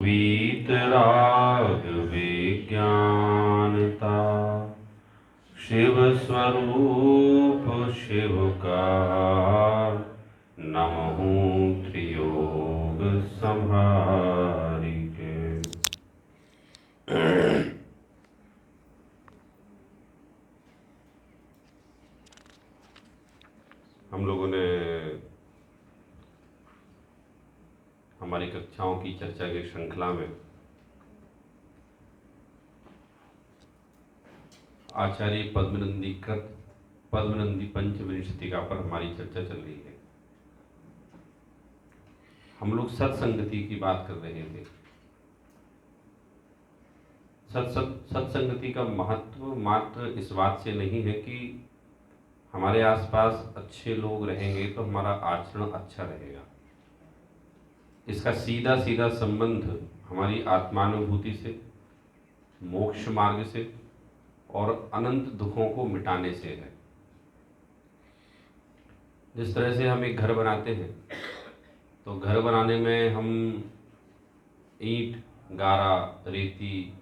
वीतराग विज्ञानता, शिव स्वरूप शिव का, नमहु त्रियोग संहारिके। हम लोगों ने हमारी कक्षाओं की चर्चा की श्रृंखला में आचार्य पद्मनंदी पंचविंशतिका पर हमारी चर्चा चल रही है। हम लोग सत्संगति की बात कर रहे थे। सत्संगति का महत्व मात्र इस बात से नहीं है कि हमारे आसपास अच्छे लोग रहेंगे तो हमारा आचरण अच्छा रहेगा। इसका सीधा सीधा संबंध हमारी आत्मानुभूति से, मोक्ष मार्ग से और अनंत दुखों को मिटाने से है। जिस तरह से हम एक घर बनाते हैं तो घर बनाने में हम ईंट, गारा, रेती,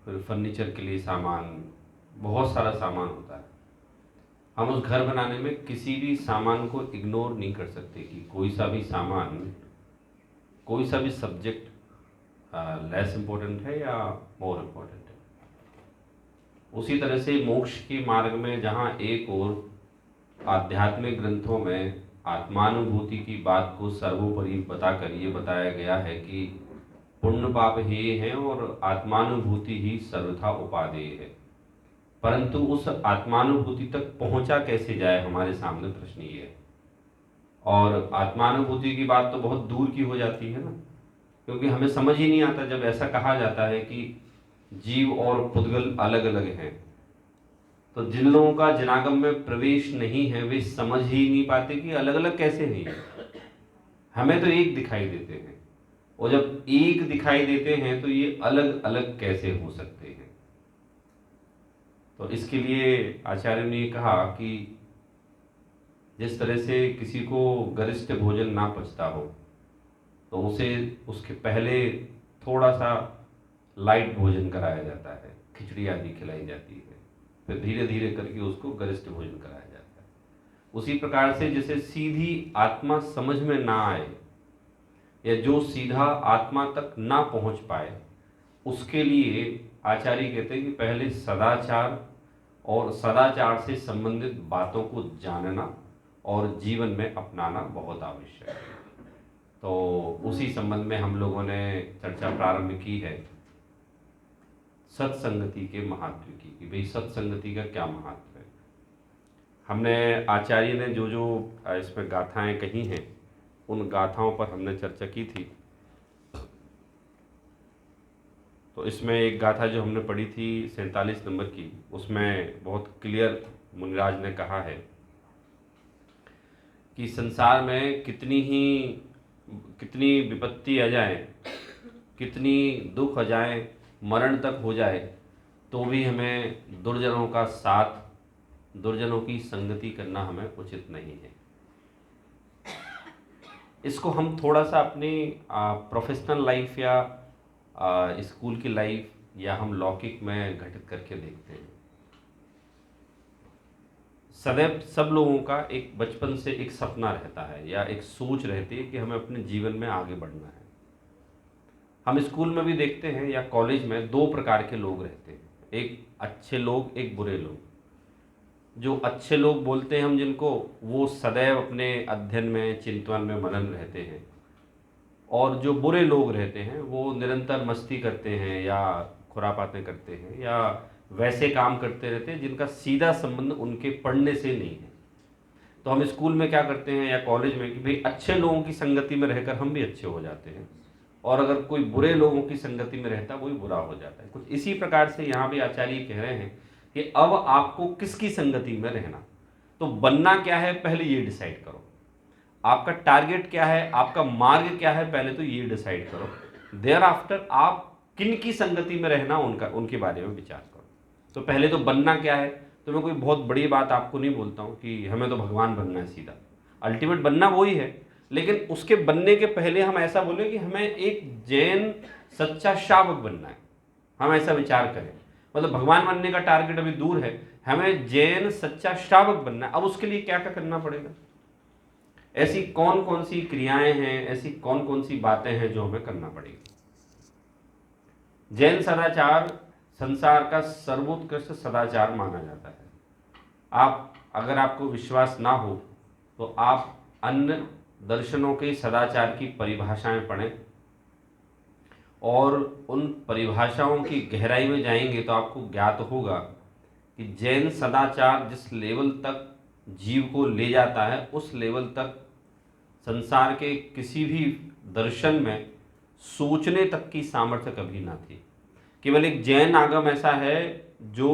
फिर फर्नीचर के लिए सामान, बहुत सारा सामान होता है। हम उस घर बनाने में किसी भी सामान को इग्नोर नहीं कर सकते कि कोई सा भी सामान, कोई सा भी सब्जेक्ट लेस इम्पोर्टेंट है या मोर इम्पोर्टेंट है। उसी तरह से मोक्ष के मार्ग में जहाँ एक और आध्यात्मिक ग्रंथों में आत्मानुभूति की बात को सर्वोपरि बताकर ये बताया गया है कि पुण्य पाप हे हैं और आत्मानुभूति ही सर्वथा उपादेय है। परंतु उस आत्मानुभूति तक पहुंचा कैसे जाए, हमारे सामने प्रश्न ये है। और आत्मानुभूति की बात तो बहुत दूर की हो जाती है ना, क्योंकि हमें समझ ही नहीं आता जब ऐसा कहा जाता है कि जीव और पुद्गल अलग अलग हैं। तो जिन लोगों का जनागम में प्रवेश नहीं है वे समझ ही नहीं पाते कि अलग अलग कैसे हैं। हमें तो एक दिखाई देते हैं, और जब एक दिखाई देते हैं तो ये अलग अलग कैसे हो सकते हैं। तो इसके लिए आचार्य ने कहा कि जिस तरह से किसी को गरिष्ठ भोजन ना पचता हो तो उसे उसके पहले थोड़ा सा लाइट भोजन कराया जाता है, खिचड़ी आदि खिलाई जाती है, फिर धीरे धीरे करके उसको गरिष्ठ भोजन कराया जाता है। उसी प्रकार से जैसे सीधी आत्मा समझ में ना आए या जो सीधा आत्मा तक ना पहुंच पाए, उसके लिए आचार्य कहते हैं कि पहले सदाचार और सदाचार से संबंधित बातों को जानना और जीवन में अपनाना बहुत आवश्यक है। तो उसी संबंध में हम लोगों ने चर्चा प्रारंभ की है सत्संगति के महत्व की, कि भाई सत्संगति का क्या महत्व है। हमने आचार्य ने जो जो इसमें गाथाएं कही हैं उन गाथाओं पर हमने चर्चा की थी। तो इसमें एक गाथा जो हमने पढ़ी थी 47 नंबर की, उसमें बहुत क्लियर मुनिराज ने कहा है कि संसार में कितनी विपत्ति आ जाए, कितनी दुख आ जाए, मरण तक हो जाए, तो भी हमें दुर्जनों का साथ, दुर्जनों की संगति करना हमें उचित नहीं है। इसको हम थोड़ा सा अपनी प्रोफेशनल लाइफ या स्कूल की लाइफ या हम लौकिक में घटित करके देखते हैं। सदैव सब लोगों का एक बचपन से एक सपना रहता है या एक सोच रहती है कि हमें अपने जीवन में आगे बढ़ना है। हम स्कूल में भी देखते हैं या कॉलेज में दो प्रकार के लोग रहते हैं, एक अच्छे लोग, एक बुरे लोग। जो अच्छे लोग बोलते हैं हम जिनको, वो सदैव अपने अध्ययन में, चिंतन में मनन रहते हैं, और जो बुरे लोग रहते हैं वो निरंतर मस्ती करते हैं या खुरापाते करते हैं या वैसे काम करते रहते हैं जिनका सीधा संबंध उनके पढ़ने से नहीं है। तो हम स्कूल में क्या करते हैं या कॉलेज में कि भाई अच्छे लोगों की संगति में रहकर हम भी अच्छे हो जाते हैं, और अगर कोई बुरे लोगों की संगति में रहता वही बुरा हो जाता है। कुछ इसी प्रकार से यहाँ भी आचार्य कह रहे हैं कि अब आपको किसकी संगति में रहना, तो बनना क्या है पहले ये डिसाइड करो। आपका टारगेट क्या है, आपका मार्ग क्या है, पहले तो ये डिसाइड करो। देयर आफ्टर आप किन की संगति में रहना उनके बारे में विचार करो। तो पहले तो बनना क्या है, तो मैं कोई बहुत बड़ी बात आपको नहीं बोलता हूँ कि हमें तो भगवान बनना है सीधा। अल्टीमेट बनना वही है, लेकिन उसके बनने के पहले हम ऐसा बोले कि हमें एक जैन सच्चा श्रावक बनना है, हम ऐसा विचार करें। मतलब भगवान बनने का टारगेट अभी दूर है, हमें जैन सच्चा श्रावक बनना है। अब उसके लिए क्या क्या करना पड़ेगा, ऐसी कौन कौन सी क्रियाएं हैं, ऐसी कौन कौन सी बातें हैं जो हमें करना पड़ेगी। जैन सदाचार संसार का सर्वोत्कृष्ट सदाचार माना जाता है। आप अगर आपको विश्वास ना हो तो आप अन्य दर्शनों के सदाचार की परिभाषाएं पढ़ें और उन परिभाषाओं की गहराई में जाएंगे तो आपको ज्ञात होगा कि जैन सदाचार जिस लेवल तक जीव को ले जाता है उस लेवल तक संसार के किसी भी दर्शन में सोचने तक की सामर्थ्य कभी ना थी। केवल एक जैन आगम ऐसा है जो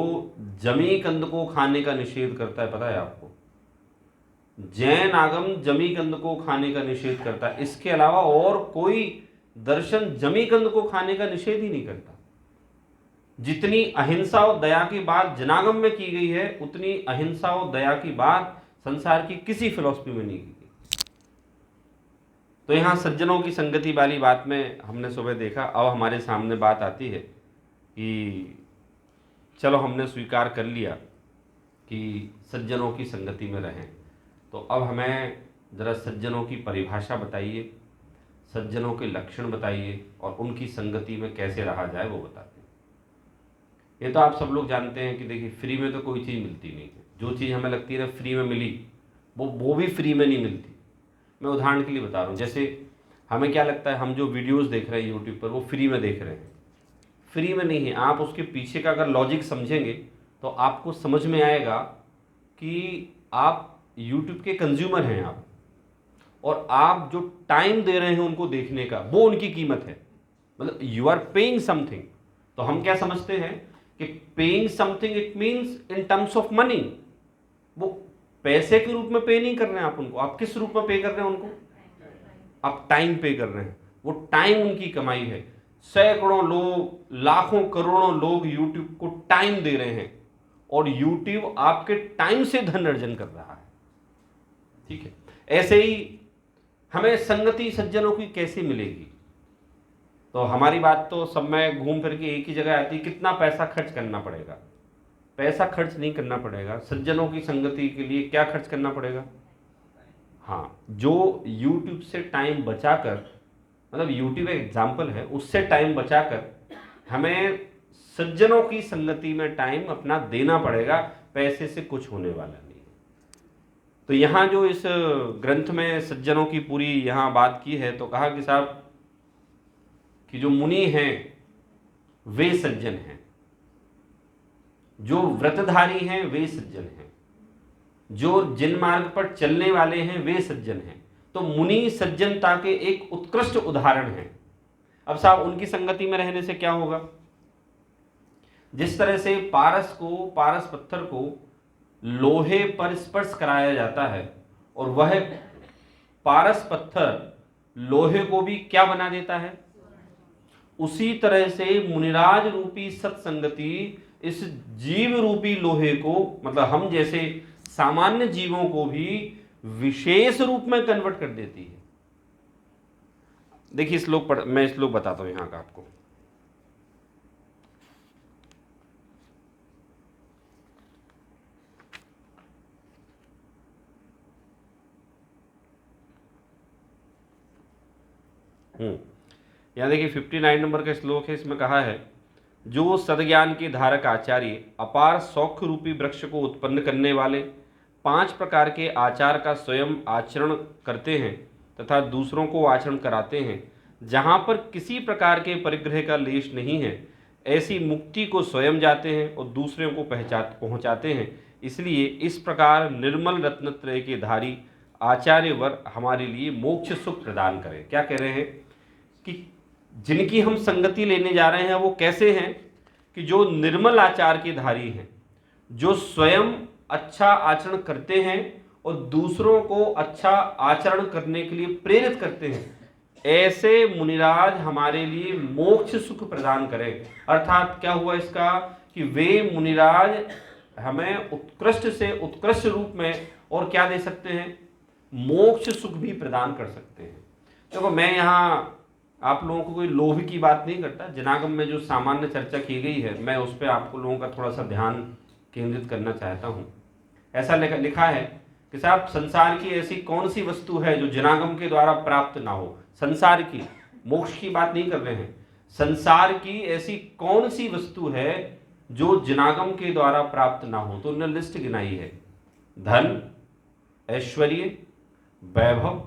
जमी कंद को खाने का निषेध करता है, पता है आपको? जैन आगम जमी कंद को खाने का निषेध करता है, इसके अलावा और कोई दर्शन जमी कंद को खाने का निषेध ही नहीं करता। जितनी अहिंसा और दया की बात जनागम में की गई है उतनी अहिंसा और दया की बात संसार की किसी फिलॉसफी में नहीं की गई। तो यहाँ सज्जनों की संगति वाली बात में हमने सुबह देखा, अब हमारे सामने बात आती है कि चलो हमने स्वीकार कर लिया कि सज्जनों की संगति में रहें, तो अब हमें ज़रा सज्जनों की परिभाषा बताइए, सज्जनों के लक्षण बताइए और उनकी संगति में कैसे रहा जाए वो बताते हैं। ये तो आप सब लोग जानते हैं कि देखिए फ्री में तो कोई चीज़ मिलती नहीं है, जो चीज़ हमें लगती है ना फ्री में मिली वो भी फ्री में नहीं मिलती। मैं उदाहरण के लिए बता रहा हूँ, जैसे हमें क्या लगता है हम जो वीडियोस देख रहे हैं यूट्यूब पर वो फ्री में देख रहे हैं, फ्री में नहीं है। आप उसके पीछे का अगर लॉजिक समझेंगे तो आपको समझ में आएगा कि आप यूट्यूब के कंज्यूमर हैं आप, और आप जो टाइम दे रहे हैं उनको देखने का वो उनकी कीमत है, मतलब यू आर पेइंग समथिंग। तो हम क्या समझते हैं कि paying something it means in terms of money, वो पैसे के रूप में पे नहीं कर रहे हैं आप उनको। आप किस रूप में पे कर रहे हैं उनको? आप टाइम पे कर रहे हैं, वो टाइम उनकी कमाई है। सैकड़ों लोग, लाखों करोड़ों लोग यूट्यूब को टाइम दे रहे हैं और यूट्यूब आपके टाइम से धन अर्जन कर रहा है, ठीक है। ऐसे ही हमें संगति सज्जनों की कैसे मिलेगी? तो हमारी बात तो सब में घूम फिर के एक ही जगह आती है, कितना पैसा खर्च करना पड़ेगा? पैसा खर्च नहीं करना पड़ेगा। सज्जनों की संगति के लिए क्या खर्च करना पड़ेगा? हाँ, जो यूट्यूब से टाइम बचाकर, मतलब यूट्यूब एक एग्जाम्पल है, उससे टाइम बचाकर हमें सज्जनों की संगति में टाइम अपना देना पड़ेगा। पैसे से कुछ होने वाला नहीं। तो यहाँ जो इस ग्रंथ में सज्जनों की पूरी यहाँ बात की है, तो कहा कि साहब कि जो मुनि हैं वे सज्जन हैं, जो व्रतधारी हैं वे सज्जन हैं, जो जिन मार्ग पर चलने वाले हैं वे सज्जन हैं। तो मुनि सज्जनता के एक उत्कृष्ट उदाहरण हैं। अब साहब उनकी संगति में रहने से क्या होगा? जिस तरह से पारस पत्थर को लोहे पर स्पर्श कराया जाता है और वह पारस पत्थर लोहे को भी क्या बना देता है, उसी तरह से मुनिराज रूपी सत्संगति इस जीव रूपी लोहे को, मतलब हम जैसे सामान्य जीवों को भी विशेष रूप में कन्वर्ट कर देती है। देखिए मैं श्लोक बताता हूं यहां का आपको। यहाँ देखिए 59 नंबर का श्लोक है, इसमें कहा है, जो सद्ज्ञान के धारक आचार्य अपार सौख्य रूपी वृक्ष को उत्पन्न करने वाले 5 प्रकार के आचार का स्वयं आचरण करते हैं तथा दूसरों को आचरण कराते हैं, जहाँ पर किसी प्रकार के परिग्रह का लेश नहीं है, ऐसी मुक्ति को स्वयं जाते हैं और दूसरों को पहुँचाते हैं। इसलिए इस प्रकार निर्मल रत्नत्रय के धारी आचार्य वर हमारे लिए मोक्ष सुख प्रदान करें। क्या कह रहे हैं कि जिनकी हम संगति लेने जा रहे हैं वो कैसे हैं कि जो निर्मल आचार के धारी हैं, जो स्वयं अच्छा आचरण करते हैं और दूसरों को अच्छा आचरण करने के लिए प्रेरित करते हैं। ऐसे मुनिराज हमारे लिए मोक्ष सुख प्रदान करें। अर्थात क्या हुआ इसका कि वे मुनिराज हमें उत्कृष्ट से उत्कृष्ट रूप में और क्या दे सकते हैं? मोक्ष सुख भी प्रदान कर सकते हैं। देखो मैं यहाँ आप लोगों को कोई लोभ की बात नहीं करता, जनागम में जो सामान्य चर्चा की गई है मैं उस पर आपको लोगों का थोड़ा सा ध्यान केंद्रित करना चाहता हूँ। ऐसा लिखा है कि साहब संसार की ऐसी कौन सी वस्तु है जो जनागम के द्वारा प्राप्त ना हो। संसार की, मोक्ष की बात नहीं कर रहे हैं, संसार की ऐसी कौन सी वस्तु है जो जनागम के द्वारा प्राप्त ना हो। तो उन्होंने लिस्ट गिनाई है, धन, ऐश्वर्य, वैभव,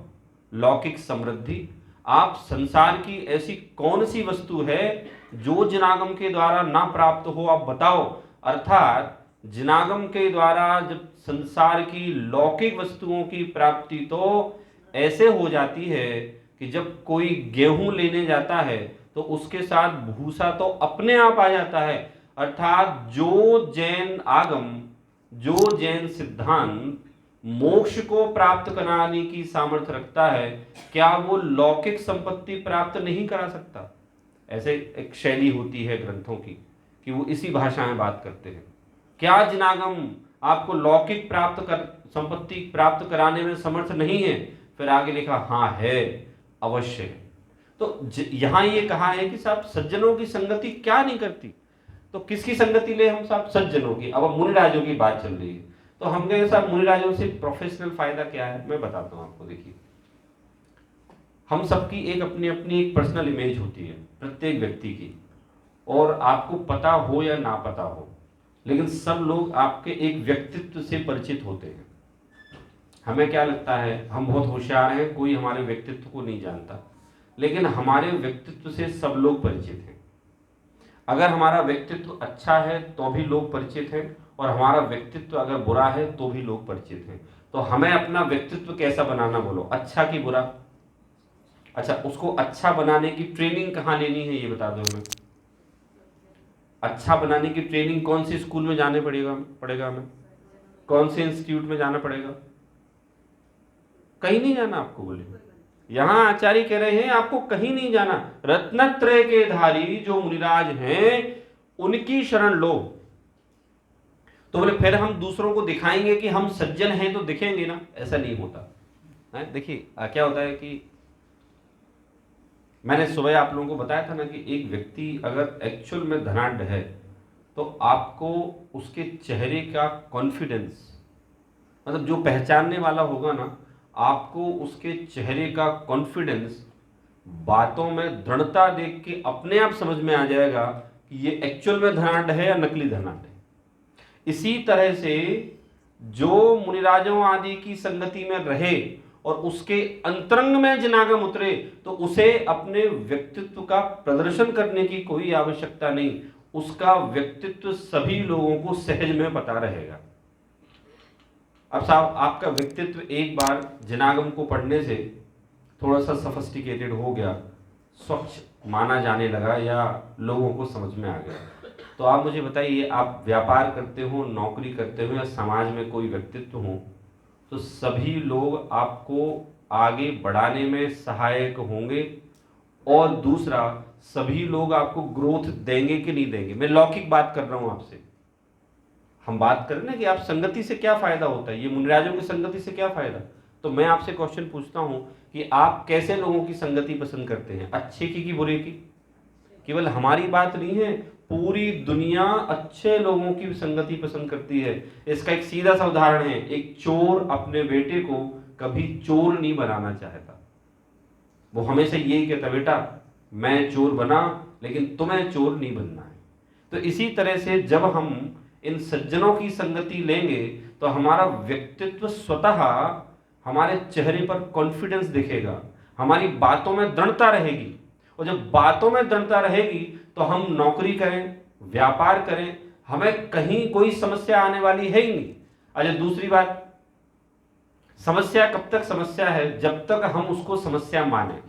लौकिक समृद्धि। आप संसार की ऐसी कौन सी वस्तु है जो जनागम के द्वारा ना प्राप्त हो, आप बताओ। अर्थात जनागम के द्वारा जब संसार की लौकिक वस्तुओं की प्राप्ति तो ऐसे हो जाती है कि जब कोई गेहूं लेने जाता है तो उसके साथ भूसा तो अपने आप आ जाता है। अर्थात जो जैन आगम, जो जैन सिद्धांत मोक्ष को प्राप्त कराने की सामर्थ्य रखता है, क्या वो लौकिक संपत्ति प्राप्त नहीं करा सकता। ऐसे एक शैली होती है ग्रंथों की कि वो इसी भाषा में बात करते हैं। क्या जनागम आपको लौकिक संपत्ति प्राप्त कराने में समर्थ नहीं है। फिर आगे लिखा हाँ है, अवश्य है। तो यहां ये कहा है कि साहब सज्जनों की संगति क्या नहीं करती। तो किसकी संगति ले हम साहब, सज्जनों की। अब मुनिराजों की बात चल रही है तो हम कहेंगे साहब मुनिराजों से प्रोफेशनल फायदा क्या है। मैं बताता हूं आपको। देखिए हम सबकी एक अपनी अपनी एक पर्सनल इमेज होती है प्रत्येक व्यक्ति की, और आपको पता हो या ना पता हो, लेकिन सब लोग आपके एक व्यक्तित्व से परिचित होते हैं। हमें क्या लगता है हम बहुत होशियार हैं, कोई हमारे व्यक्तित्व को नहीं जानता, लेकिन हमारे व्यक्तित्व से सब लोग परिचित हैं। अगर हमारा व्यक्तित्व अच्छा है तो भी लोग परिचित हैं, और हमारा व्यक्तित्व अगर बुरा है तो भी लोग परिचित हैं। तो हमें अपना व्यक्तित्व कैसा बनाना, बोलो, अच्छा कि बुरा। अच्छा, उसको अच्छा बनाने की ट्रेनिंग कहाँ लेनी है ये बता दो हमें। अच्छा बनाने की ट्रेनिंग कौन सी स्कूल में जाने पड़ेगा हमें, कौन से इंस्टीट्यूट में जाना पड़ेगा। कहीं नहीं जाना आपको। बोले यहां आचार्य कह रहे हैं आपको कहीं नहीं जाना। रत्नत्रय के धारी जो मुनिराज हैं उनकी शरण लो। तो बोले फिर हम दूसरों को दिखाएंगे कि हम सज्जन हैं तो दिखेंगे ना, ऐसा नहीं होता है। देखिए क्या होता है कि मैंने सुबह आप लोगों को बताया था ना कि एक व्यक्ति अगर एक्चुअल में धनाढ्य है तो आपको उसके चेहरे का कॉन्फिडेंस, मतलब जो पहचानने वाला होगा ना, आपको उसके चेहरे का कॉन्फिडेंस, बातों में दृढ़ता देख के अपने आप समझ में आ जाएगा कि ये एक्चुअल में धनाढ्य है या नकली धनाढ्य है। इसी तरह से जो मुनिराजों आदि की संगति में रहे और उसके अंतरंग में जनागम उतरे तो उसे अपने व्यक्तित्व का प्रदर्शन करने की कोई आवश्यकता नहीं। उसका व्यक्तित्व सभी लोगों को सहज में पता रहेगा। अब साहब आपका व्यक्तित्व एक बार जनागम को पढ़ने से थोड़ा सा सफिस्टिकेटेड हो गया, स्वच्छ माना जाने लगा या लोगों को समझ में आ गया, तो आप मुझे बताइए, आप व्यापार करते हो, नौकरी करते हो या समाज में कोई व्यक्तित्व हो, तो सभी लोग आपको आगे बढ़ाने में सहायक होंगे। और दूसरा, सभी लोग आपको ग्रोथ देंगे कि नहीं देंगे। मैं लौकिक बात कर रहा हूं आपसे। हम बात करें ना कि आप संगति से क्या फायदा होता है, ये मुनिराजों की संगति से क्या फायदा। तो मैं आपसे क्वेश्चन पूछता हूं कि आप कैसे लोगों की संगति पसंद करते हैं, अच्छे की कि बुरे की। केवल हमारी बात नहीं है, पूरी दुनिया अच्छे लोगों की संगति पसंद करती है। इसका एक सीधा सा उदाहरण है, एक चोर अपने बेटे को कभी चोर नहीं बनाना चाहता। वो हमेशा यही कहता, बेटा मैं चोर बना लेकिन तुम्हें चोर नहीं बनना है। तो इसी तरह से जब हम इन सज्जनों की संगति लेंगे तो हमारा व्यक्तित्व स्वतः हमारे चेहरे पर कॉन्फिडेंस दिखेगा, हमारी बातों में दृढ़ता रहेगी। और जब बातों में दृढ़ता रहेगी तो हम नौकरी करें, व्यापार करें, हमें कहीं कोई समस्या आने वाली है ही नहीं। अच्छा, दूसरी बात, समस्या कब तक समस्या है, जब तक हम उसको समस्या माने।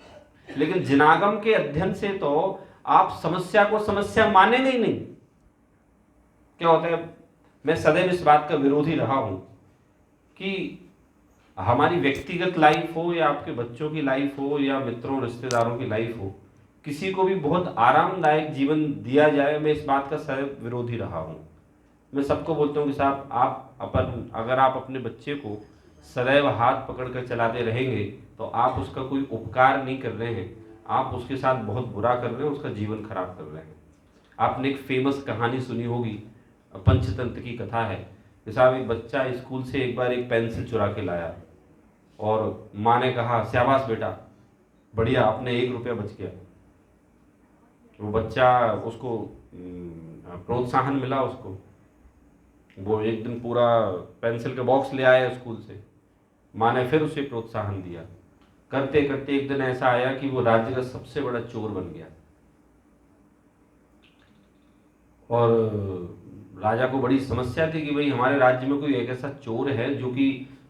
लेकिन जनागम के अध्ययन से तो आप समस्या को समस्या मानेंगे ही नहीं। क्या होता है, मैं सदैव इस बात का विरोधी रहा हूं कि हमारी व्यक्तिगत लाइफ हो या आपके बच्चों की लाइफ हो या मित्रों रिश्तेदारों की लाइफ हो, किसी को भी बहुत आरामदायक जीवन दिया जाए, मैं इस बात का सदैव विरोधी रहा हूं। मैं सबको बोलता हूं कि साहब आप अगर आप अपने बच्चे को सदैव हाथ पकड़ कर चलाते रहेंगे तो आप उसका कोई उपकार नहीं कर रहे हैं, आप उसके साथ बहुत बुरा कर रहे हैं, उसका जीवन खराब कर रहे हैं। आपने एक फेमस कहानी सुनी होगी, पंचतंत्र की कथा है कि साहब एक बच्चा स्कूल से एक बार एक पेंसिल चुरा के लाया और माँ ने कहा शाबाश बेटा, बढ़िया, आपने 1 रुपया बच गया। वो बच्चा, उसको प्रोत्साहन मिला उसको, वो एक दिन पूरा पेंसिल का बॉक्स ले आया स्कूल से, माँ ने फिर उसे प्रोत्साहन दिया। करते करते एक दिन ऐसा आया कि वो राज्य का सबसे बड़ा चोर बन गया और राजा को बड़ी समस्या थी कि भाई हमारे राज्य में कोई एक ऐसा चोर है जो कि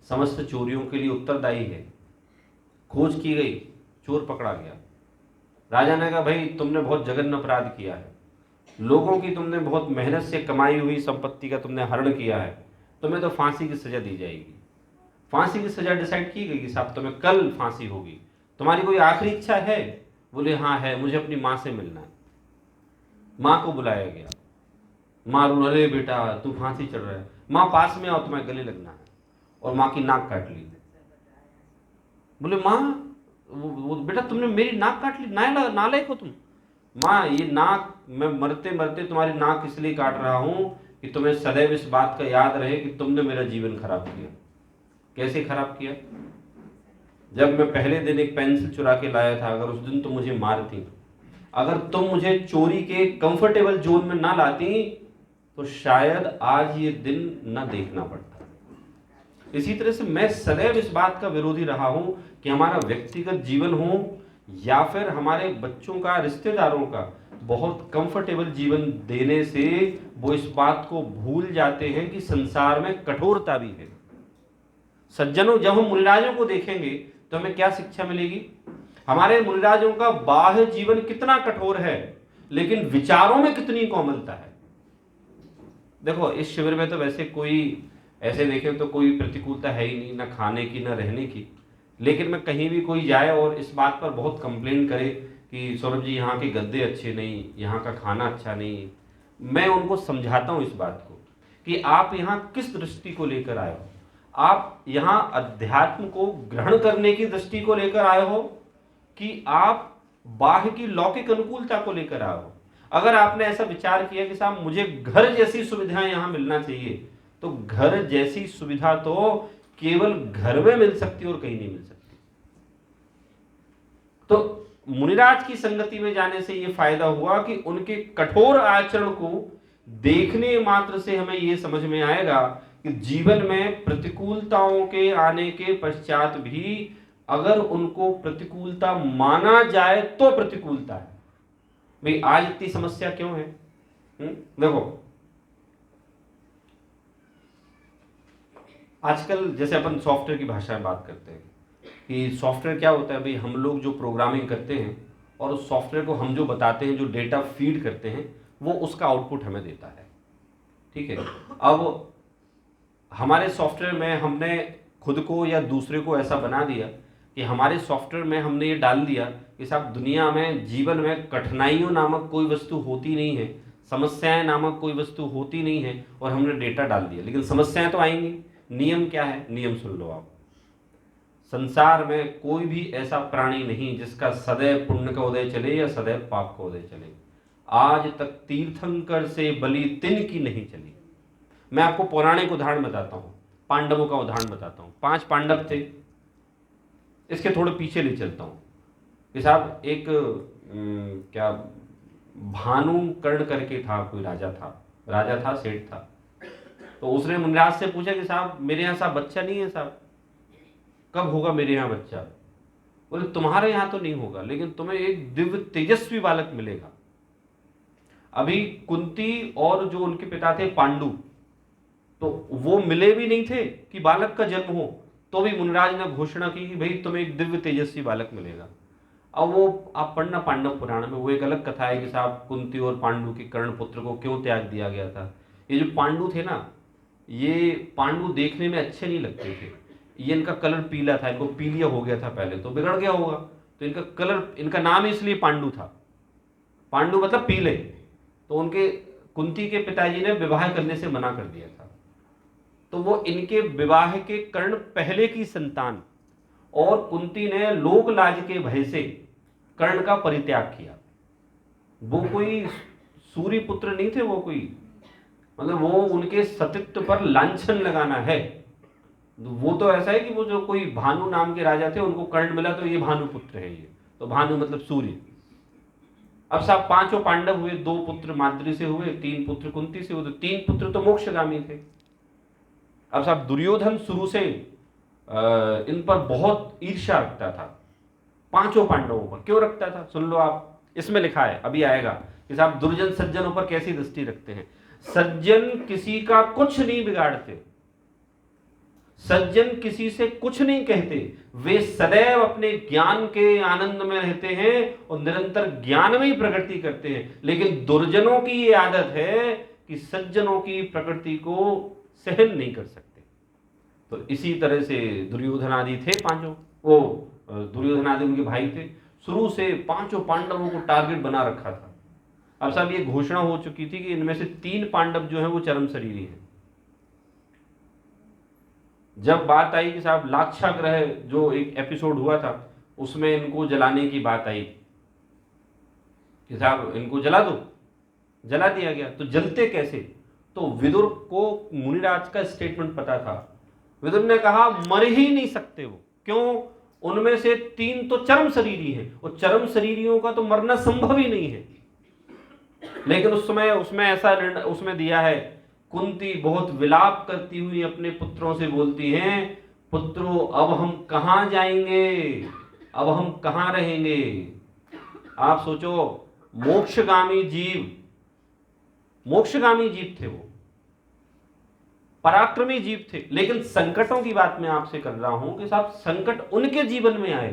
समस्त चोरियों के लिए उत्तरदायी है। खोज की गई, चोर पकड़ा गया। राजा ने कहा भाई तुमने बहुत जघन्य अपराध किया है, लोगों की तुमने बहुत मेहनत से कमाई हुई संपत्ति का तुमने हरण किया है, तुम्हें तो फांसी की सजा दी जाएगी। फांसी की सजा डिसाइड की गई कि साहब तुम्हें कल फांसी होगी, तुम्हारी कोई आखिरी इच्छा है? बोले हाँ है, मुझे अपनी माँ से मिलना है। माँ को बुलाया गया। माँ रो, अरे बेटा तू फांसी चढ़ रहा है, माँ पास में आओ तुम्हें गले लगना है। और माँ की नाक काट ली। बोले माँ, वो बेटा तुमने मेरी नाक काट ली, नालायक हो तुम। माँ ये नाक, मैं मरते मरते तुम्हारी नाक इसलिए काट रहा हूं कि तुम्हें सदैव इस बात का याद रहे कि तुमने मेरा जीवन खराब किया। कैसे खराब किया? जब मैं पहले दिन एक पेंसिल चुरा के लाया था, अगर उस दिन तुम मुझे मारती, अगर तुम मुझे चोरी के कंफर्टेबल जोन में ना लाती तो शायद आज ये दिन ना देखना पड़ता। इसी तरह से मैं सदैव इस बात का विरोधी रहा हूं कि हमारा व्यक्तिगत जीवन हो या फिर हमारे बच्चों का, रिश्तेदारों का बहुत कंफर्टेबल जीवन देने से वो इस बात को भूल जाते हैं कि संसार में कठोरता भी है। सज्जनों, जब हम मुनिराजों को देखेंगे तो हमें क्या शिक्षा मिलेगी? हमारे मुनिराजों का बाह्य जीवन कितना कठोर है, लेकिन विचारों में कितनी कोमलता है। देखो इस शिविर में तो वैसे कोई, ऐसे देखें तो कोई प्रतिकूलता है ही नहीं, ना खाने की ना रहने की। लेकिन मैं कहीं भी कोई जाए और इस बात पर बहुत कंप्लेन करे कि सौरभ जी यहाँ के गद्दे अच्छे नहीं, यहाँ का खाना अच्छा नहीं, मैं उनको समझाता हूँ इस बात को कि आप यहाँ किस दृष्टि को लेकर आए हो। आप यहाँ अध्यात्म को ग्रहण करने की दृष्टि को लेकर आए हो कि आप बाह्य की लौकिक अनुकूलता को लेकर आए हो। अगर आपने ऐसा विचार किया कि साहब मुझे घर जैसी सुविधाएं यहाँ मिलना चाहिए, तो घर जैसी सुविधा तो केवल घर में मिल सकती और कहीं नहीं मिल सकती। तो मुनिराज की संगति में जाने से यह फायदा हुआ कि उनके कठोर आचरण को देखने मात्र से हमें यह समझ में आएगा कि जीवन में प्रतिकूलताओं के आने के पश्चात भी अगर उनको प्रतिकूलता माना जाए तो प्रतिकूलता है। भाई आज इतनी समस्या क्यों है? देखो आजकल जैसे अपन सॉफ्टवेयर की भाषा में बात करते हैं कि सॉफ्टवेयर क्या होता है। भाई हम लोग जो प्रोग्रामिंग करते हैं और उस सॉफ्टवेयर को हम जो बताते हैं, जो डेटा फीड करते हैं, वो उसका आउटपुट हमें देता है। ठीक है, अब हमारे सॉफ्टवेयर में हमने खुद को या दूसरे को ऐसा बना दिया कि हमारे सॉफ्टवेयर में हमने ये डाल दिया कि साहब दुनिया में, जीवन में कठिनाइयों नामक कोई वस्तु होती नहीं है, समस्याएं नामक कोई वस्तु होती नहीं है, और हमने डेटा डाल दिया। लेकिन समस्याएं तो आएंगी। नियम क्या है? नियम सुन लो आप। संसार में कोई भी ऐसा प्राणी नहीं जिसका सदैव पुण्य का उदय चले या सदैव पाप का उदय चले। आज तक तीर्थंकर से बलि तिन की नहीं चली। मैं आपको पौराणिक उदाहरण बताता हूं, पांडवों का उदाहरण बताता हूं। 5 पांडव थे। इसके थोड़े पीछे ले चलता हूं कि साहब एक क्या भानु कर्ण करके था, कोई राजा था, सेठ था। तो उसने मुनिराज से पूछा कि साहब मेरे यहाँ साहब बच्चा नहीं है, साहब कब होगा मेरे यहाँ बच्चा? बोले तुम्हारे यहाँ तो नहीं होगा, लेकिन तुम्हें एक दिव्य तेजस्वी बालक मिलेगा। अभी कुंती और जो उनके पिता थे पांडु, तो वो मिले भी नहीं थे कि बालक का जन्म हो, तो भी मुनिराज ने घोषणा की कि भाई तुम्हें एक दिव्य तेजस्वी बालक मिलेगा। अब वो आप पढ़ना पांडव पुराण में, वो एक अलग कथा है कि साहब कुंती और पांडु के कर्ण पुत्र को क्यों त्याग दिया गया था। ये जो पांडु थे ना, ये पांडु देखने में अच्छे नहीं लगते थे। ये इनका कलर पीला था, इनको पीलिया हो गया था, पहले तो बिगड़ गया होगा, तो इनका कलर, इनका नाम इसलिए पांडु था। पांडु मतलब पीले। तो उनके कुंती के पिताजी ने विवाह करने से मना कर दिया था। तो वो इनके विवाह के कर्ण पहले की संतान, और कुंती ने लोक लाज के भय से कर्ण का परित्याग किया। वो कोई सूर्य पुत्र नहीं थे, वो कोई मतलब वो उनके सतीत्व पर लांछन लगाना है। वो तो ऐसा है कि वो जो कोई भानु नाम के राजा थे उनको कर्ण मिला तो ये भानु पुत्र है, ये तो भानु मतलब सूर्य। अब साहब पांचों पांडव हुए, 2 पुत्र माद्री से हुए, 3 पुत्र कुंती से हुए, तो 3 पुत्र तो मोक्षगामी थे। अब साहब दुर्योधन शुरू से इन पर बहुत ईर्ष्या रखता था, पांचों पांडवों पर। क्यों रखता था सुन लो आप, इसमें लिखा है, अभी आएगा कि साहब दुर्जन सज्जनों पर कैसी दृष्टि रखते हैं। सज्जन किसी का कुछ नहीं बिगाड़ते, सज्जन किसी से कुछ नहीं कहते, वे सदैव अपने ज्ञान के आनंद में रहते हैं और निरंतर ज्ञान में ही प्रगति करते हैं। लेकिन दुर्जनों की ये आदत है कि सज्जनों की प्रकृति को सहन नहीं कर सकते। तो इसी तरह से दुर्योधन आदि थे पांचों, वो दुर्योधन आदि उनके भाई थे, शुरू से पांचों पांडवों को टारगेट बना रखा था। अब साहब ये घोषणा हो चुकी थी कि इनमें से 3 पांडव जो हैं वो चरम शरीरी हैं। जब बात आई कि साहब लाक्षागृह जो एक एपिसोड हुआ था उसमें इनको जलाने की बात आई कि साहब इनको जला दो, जला दिया गया। तो जलते कैसे, तो विदुर को मुनिराज का स्टेटमेंट पता था। विदुर ने कहा मर ही नहीं सकते वो, क्यों, उनमें से 3 तो चरम शरीरी हैं और चरम शरीरियों का तो मरना संभव ही नहीं है। लेकिन उस समय उसमें ऐसा उसमें दिया है, कुंती बहुत विलाप करती हुई अपने पुत्रों से बोलती हैं, पुत्रों अब हम कहां जाएंगे, अब हम कहां रहेंगे। आप सोचो, मोक्षगामी जीव थे, वो पराक्रमी जीव थे। लेकिन संकटों की बात मैं आपसे कर रहा हूं कि साहब संकट उनके जीवन में आए,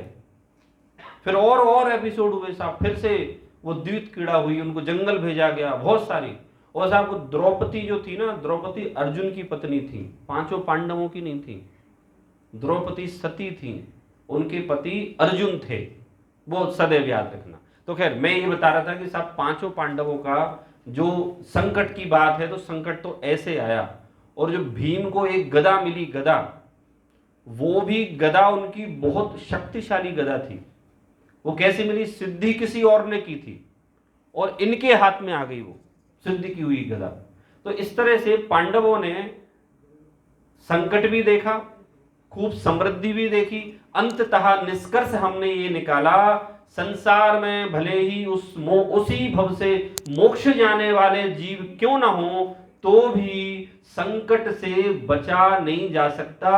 फिर और एपिसोड हुए साहब, फिर से वो द्वित कीड़ा हुई, उनको जंगल भेजा गया, बहुत सारी। और साहब वो द्रौपदी जो थी ना, द्रौपदी अर्जुन की पत्नी थी, पांचों पांडवों की नहीं थी। द्रौपदी सती थी, उनके पति अर्जुन थे, वो सदैव याद रखना। तो खैर मैं ये बता रहा था कि साहब पांचों पांडवों का जो संकट की बात है, तो संकट तो ऐसे आया। और जो भीम को एक गदा मिली, गदा, वो भी गदा उनकी बहुत शक्तिशाली गदा थी। वो कैसे मिली, सिद्धि किसी और ने की थी और इनके हाथ में आ गई वो सिद्धि की हुई गदा। तो इस तरह से पांडवों ने संकट भी देखा, खूब समृद्धि भी देखी। अंततः निष्कर्ष हमने ये निकाला, संसार में भले ही उसी भव से मोक्ष जाने वाले जीव क्यों ना हो, तो भी संकट से बचा नहीं जा सकता।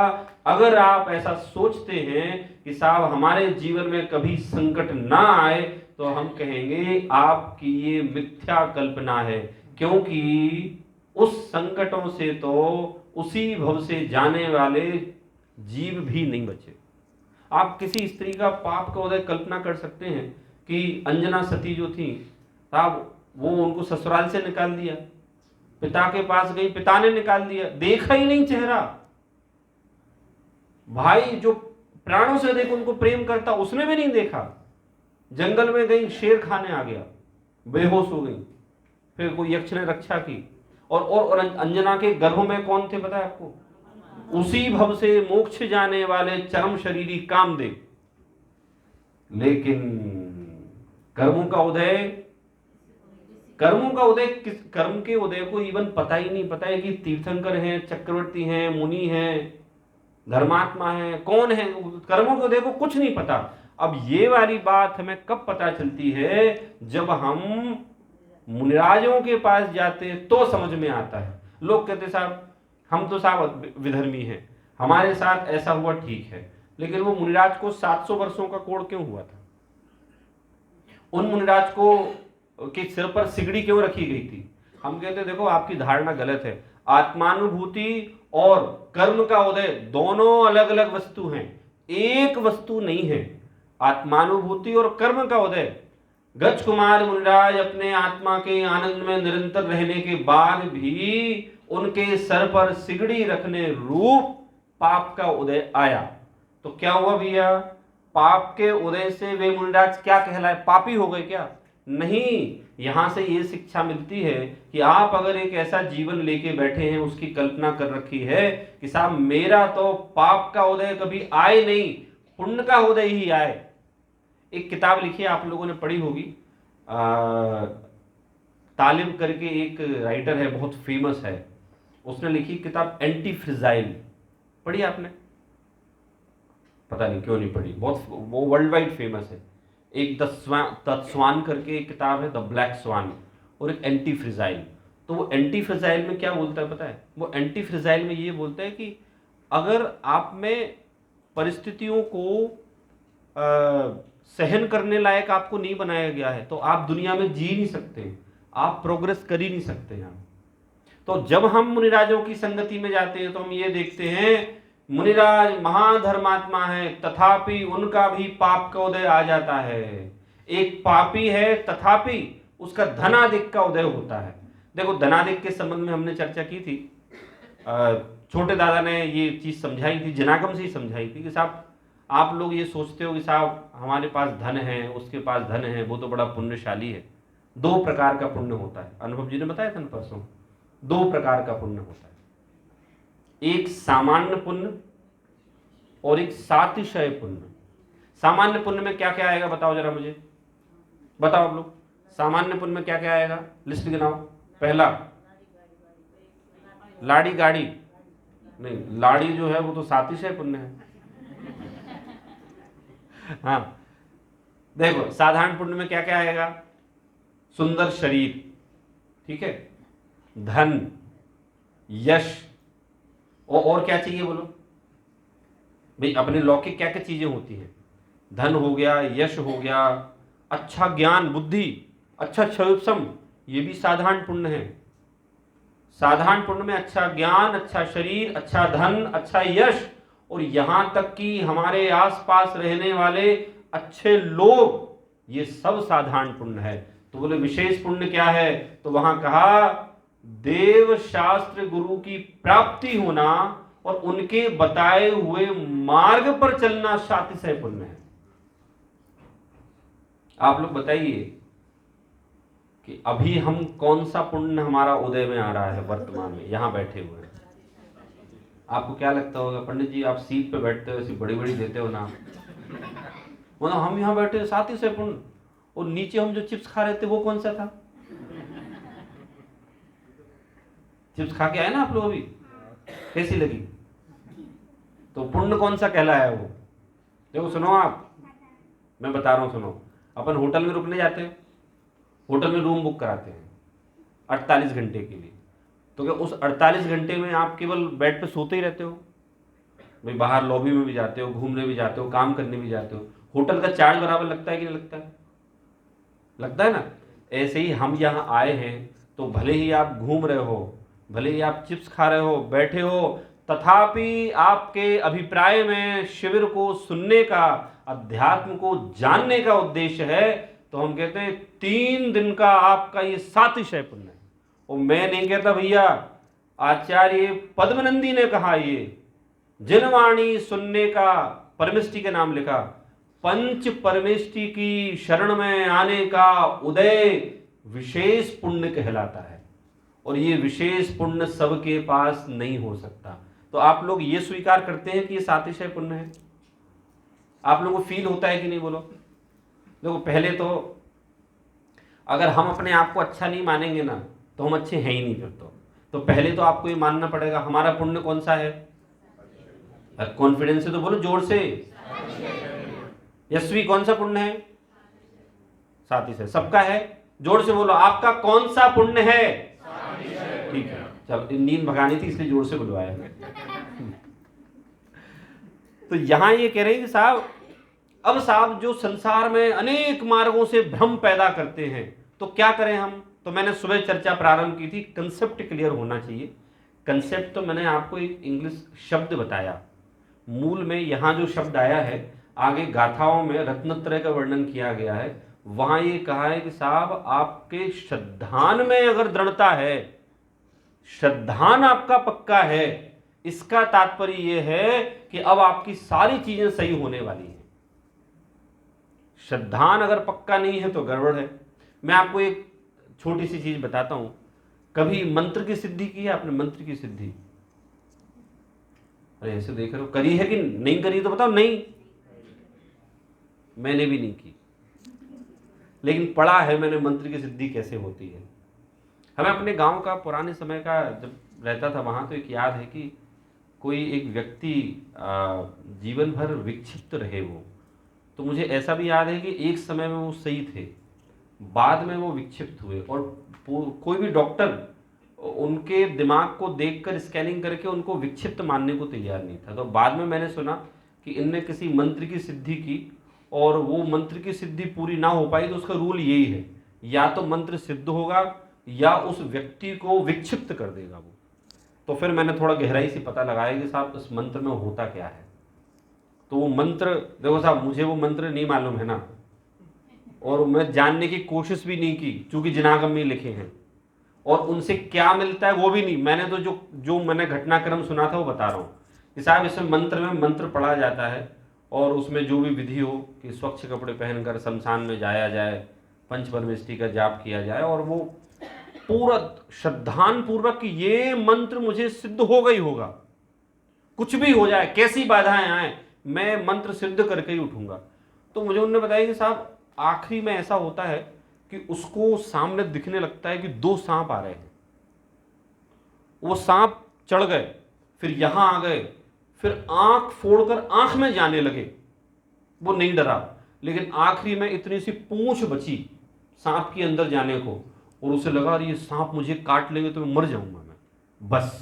अगर आप ऐसा सोचते हैं कि साहब हमारे जीवन में कभी संकट ना आए, तो हम कहेंगे आपकी ये मिथ्या कल्पना है, क्योंकि उस संकटों से तो उसी भव से जाने वाले जीव भी नहीं बचे। आप किसी स्त्री का पाप का उदय कल्पना कर सकते हैं कि अंजना सती जो थी साहब, वो उनको ससुराल से निकाल दिया, पिता के पास गई, पिता ने निकाल दिया, देखा ही नहीं चेहरा। भाई जो प्राणों से अधिक उनको प्रेम करता, उसने भी नहीं देखा। जंगल में गई, शेर खाने आ गया, बेहोश हो गई, फिर कोई यक्ष ने रक्षा की। और अंजना के गर्भ में कौन थे पता है आपको, उसी भव से मोक्ष जाने वाले चरम शरीरी कामदेव। लेकिन कर्मों का उदय किस कर्म के उदय को इवन पता ही नहीं। पता है कि तीर्थंकर हैं, चक्रवर्ती हैं, मुनि हैं, धर्मात्मा हैं, कौन है, कर्मों के उदय को कुछ नहीं पता। अब ये वाली बात हमें कब पता चलती है, जब हम मुनिराजों के पास जाते हैं तो समझ में आता है। लोग कहते साहब हम तो साहब विधर्मी हैं, हमारे साथ ऐसा हुआ, ठीक है, लेकिन वो मुनिराज को 700 वर्षों का कोढ़ क्यों हुआ था? उन मुनिराज को के सिर पर सिगड़ी क्यों रखी गई थी? हम कहते देखो आपकी धारणा गलत है। आत्मानुभूति और कर्म का उदय दोनों अलग अलग वस्तु हैं, एक वस्तु नहीं है। आत्मानुभूति और कर्म का उदय, गज कुमार मुनिराज अपने आत्मा के आनंद में निरंतर रहने के बाद भी उनके सर पर सिगड़ी रखने रूप पाप का उदय आया। तो क्या हुआ भैया, पाप के उदय से वे मुनिराज क्या कहलाए, पापी हो गए क्या? नहीं, यहाँ से ये शिक्षा मिलती है कि आप अगर एक ऐसा जीवन लेके बैठे हैं, उसकी कल्पना कर रखी है कि साहब मेरा तो पाप का उदय कभी आए नहीं, पुण्य का उदय ही आए। एक किताब लिखी है, आप लोगों ने पढ़ी होगी, तालिब करके एक राइटर है, बहुत फेमस है, उसने लिखी किताब एंटी फ्रिजाइल। पढ़ी आपने? पता नहीं क्यों नहीं पढ़ी, बहुत वो वर्ल्ड वाइड फेमस है। एक द स्वान करके एक किताब है, द ब्लैक स्वान, और एक एंटी फ्रिजाइल। तो वो एंटी फ्रिजाइल में क्या बोलता है पता है? वो एंटी फ्रिजाइल में ये बोलता है कि अगर आप में परिस्थितियों को सहन करने लायक आपको नहीं बनाया गया है तो आप दुनिया में जी नहीं सकते, आप प्रोग्रेस कर ही नहीं सकते हैं। तो जब हम मुनिराजों की संगति में जाते हैं तो हम ये देखते हैं मुनिराज महाधर्मात्मा है, तथापि उनका भी पाप का उदय आ जाता है। एक पापी है तथापि उसका धनादिक का उदय होता है। देखो, धनादिक के संबंध में हमने चर्चा की थी, छोटे दादा ने ये चीज समझाई थी, जनागम से ही समझाई थी कि साहब आप लोग ये सोचते हो कि साहब हमारे पास धन है, उसके पास धन है, वो तो बड़ा पुण्यशाली है। दो प्रकार का पुण्य होता है, अनुभव जी ने बताया था ना परसों, दो प्रकार का पुण्य होता है, एक सामान्य पुण्य और एक सातिशय पुण्य। सामान्य पुण्य में क्या क्या आएगा बताओ जरा मुझे, बताओ आप लोग, सामान्य पुण्य में क्या क्या आएगा, लिस्ट गिनाओ। पहला लाड़ी गाड़ी, नहीं लाड़ी जो है वो तो सातिशय पुण्य है। हाँ देखो, साधारण पुण्य में क्या क्या आएगा, सुंदर शरीर, ठीक है, धन, यश, और क्या चाहिए बोलो भाई, अपने लौकिक क्या क्या चीजें होती हैं, धन हो गया, यश हो गया, अच्छा ज्ञान बुद्धि, अच्छा क्षयोपशम, ये भी साधारण पुण्य है। साधारण पुण्य में अच्छा ज्ञान, अच्छा शरीर, अच्छा धन, अच्छा यश, और यहां तक कि हमारे आसपास रहने वाले अच्छे लोग, ये सब साधारण पुण्य है। तो बोले विशेष पुण्य क्या है, तो वहां कहा देव शास्त्र गुरु की प्राप्ति होना और उनके बताए हुए मार्ग पर चलना सातिशय पुण्य है। आप लोग बताइए कि अभी हम कौन सा पुण्य हमारा उदय में आ रहा है वर्तमान में, यहां बैठे हुए हैं। आपको क्या लगता होगा पंडित जी, आप सीट पे बैठते हो ऐसी बड़ी बड़ी देते हो ना, मतलब हम यहां बैठे सातिशय पुण्य, और नीचे हम जो चिप्स खा रहे थे वो कौन सा था? चिप्स खा के आए ना आप लोग, अभी कैसी लगी? तो पुण्य कौन सा कहलाया वो? देखो सुनो, आप मैं बता रहा हूं, सुनो, अपन होटल में रुकने जाते हैं, होटल में रूम बुक कराते हैं 48 घंटे के लिए, तो क्या उस 48 घंटे में आप केवल बेड पे सोते ही रहते हो भाई? बाहर लॉबी में भी जाते हो, घूमने भी जाते हो, काम करने भी जाते हो, होटल का चार्ज बराबर लगता है कि नहीं लगता है? लगता है ना। ऐसे ही हम यहाँ आए हैं तो भले ही आप घूम रहे हो, भले ही आप चिप्स खा रहे हो, बैठे हो, तथापि आपके अभिप्राय में शिविर को सुनने का, अध्यात्म को जानने का उद्देश्य है, तो हम कहते हैं 3 दिन का आपका ये सातिशय पुण्य है। और मैं नहीं कहता भैया, आचार्य पद्मनंदी ने कहा, ये जिनवाणी सुनने का, परमिष्टि के नाम लिखा, पंच परमेष्टि की शरण में आने का उदय विशेष पुण्य कहलाता है, और ये विशेष पुण्य सबके पास नहीं हो सकता। तो आप लोग ये स्वीकार करते हैं कि ये सातिशय पुण्य है? आप लोगों को फील होता है कि नहीं बोलो? देखो, पहले तो अगर हम अपने आप को अच्छा नहीं मानेंगे ना तो हम अच्छे हैं ही नहीं फिर तो पहले तो आपको ये मानना पड़ेगा हमारा पुण्य कौन सा है। कॉन्फिडेंस से तो बोलो जोर से, यशवी कौन सा पुण्य है? सातिशय। सबका है, जोर से बोलो, आपका कौन सा पुण्य है? ठीक है, चलो नींद भगानी थी इसलिए जोर से बुलवाया। तो यहां ये कह रहे हैं कि साहब, अब साहब जो संसार में अनेक मार्गों से भ्रम पैदा करते हैं, तो क्या करें हम? तो मैंने सुबह चर्चा प्रारंभ की थी, कंसेप्ट क्लियर होना चाहिए। कंसेप्ट तो मैंने आपको एक इंग्लिश शब्द बताया, मूल में यहां जो शब्द आया है, आगे गाथाओं में रत्नत्रय का वर्णन किया गया है, वहां ये कहा है कि साहब आपके श्रद्धान में अगर दृढ़ता है, श्रद्धान आपका पक्का है, इसका तात्पर्य यह है कि अब आपकी सारी चीजें सही होने वाली हैं। श्रद्धान अगर पक्का नहीं है तो गड़बड़ है। मैं आपको एक छोटी सी चीज बताता हूं, कभी मंत्र की सिद्धि की है आपने? मंत्र की सिद्धि? अरे ऐसे देख रहे हो, करी है कि नहीं करी तो बताओ। नहीं, मैंने भी नहीं की, लेकिन पढ़ा है मैंने मंत्र की सिद्धि कैसे होती है। हमें अपने गांव का पुराने समय का जब रहता था वहां, तो एक याद है कि कोई एक व्यक्ति जीवन भर विक्षिप्त रहे वो, तो मुझे ऐसा भी याद है कि एक समय में वो सही थे, बाद में वो विक्षिप्त हुए, और कोई भी डॉक्टर उनके दिमाग को देखकर स्कैनिंग करके उनको विक्षिप्त मानने को तैयार नहीं था। तो बाद में मैंने सुना कि इनने किसी मंत्र की सिद्धि की, और वो मंत्र की सिद्धि पूरी ना हो पाई, तो उसका रूल यही है, या तो मंत्र सिद्ध होगा या उस व्यक्ति को विक्षिप्त कर देगा वो। तो फिर मैंने थोड़ा गहराई से पता लगाया कि साहब इस मंत्र में होता क्या है। तो वो मंत्र, देखो साहब मुझे वो मंत्र नहीं मालूम है ना, और मैं जानने की कोशिश भी नहीं की, चूंकि जिनागम में लिखे हैं, और उनसे क्या मिलता है वो भी नहीं। मैंने तो जो जो मैंने घटनाक्रम सुना था वो बता रहा हूँ कि साहब इसमें मंत्र में मंत्र पढ़ा जाता है, और उसमें जो भी विधि हो कि स्वच्छ कपड़े पहनकर शमशान में जाया जाए, पंच परमेष्टि का जाप किया जाए, और वो पूरा श्रद्धान पूर्वक कि ये मंत्र मुझे सिद्ध होगा ही होगा, कुछ भी हो जाए, कैसी बाधाएं आए, मैं मंत्र सिद्ध करके ही उठूंगा। तो मुझे उन्होंने बताया कि साहब आखिरी में ऐसा होता है कि उसको सामने दिखने लगता है कि दो सांप आ रहे हैं, वो सांप चढ़ गए, फिर यहां आ गए, फिर आंख फोड़कर आंख में जाने लगे। वो नहीं डरा, लेकिन आखिरी में इतनी सी पूंछ बची सांप के अंदर जाने को, और उसे लगा ये सांप मुझे काट लेंगे तो मैं मर जाऊंगा मैं। बस